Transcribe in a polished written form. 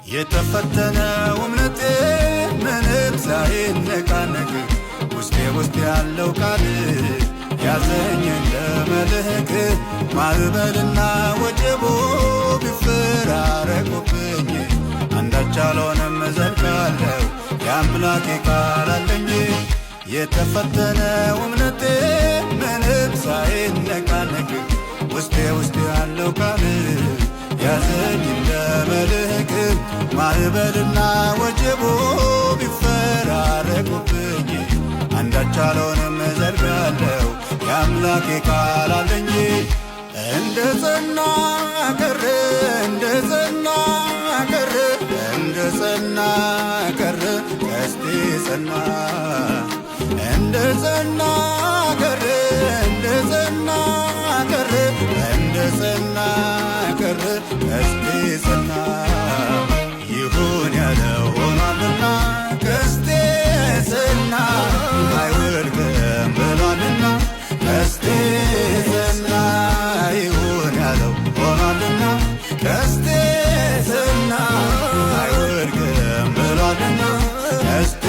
የተፈተነው እምነቴ ምንም ሳይነቃነቅ ውስጤ ያለው ቃል ያዘኝ እንደ መልህቅ ማዕበልና ወጀቡ ቢፈራረቁብኝ አንዳች አልሆንም እዘልቃለሁ የአምላኬ ቃል አለኝ። የተፈተነው እምነቴ ምንም ሳይነቃነቅ ውስጤ ያለው ቃል ያዘኝ እንደ መልህቅ ማዕበልና ወጀቡ ቢፈራረቁብኝ አንዳች አልሆንም እዘልቃለሁ የአምላኬ ቃል አለኝ። እንደ ጸና ቀረ እንደ ጸና ቀረ እንደ ጸና ቀረ ቀስቴ ጸና እንደ ጸና ቀረ እንደ ጸና ቀረ እንደ ጸና ቀረ ቀስቴ ጸና ይሁን ያለው ሆኗልና ቀስቴ ጸና አይወድቅም ብሏልና ቀስቴ ጸና ይሁን ያለው ሆኗልና ቀስቴ ጸና አይወድቅም ብሏልና ቀስቴ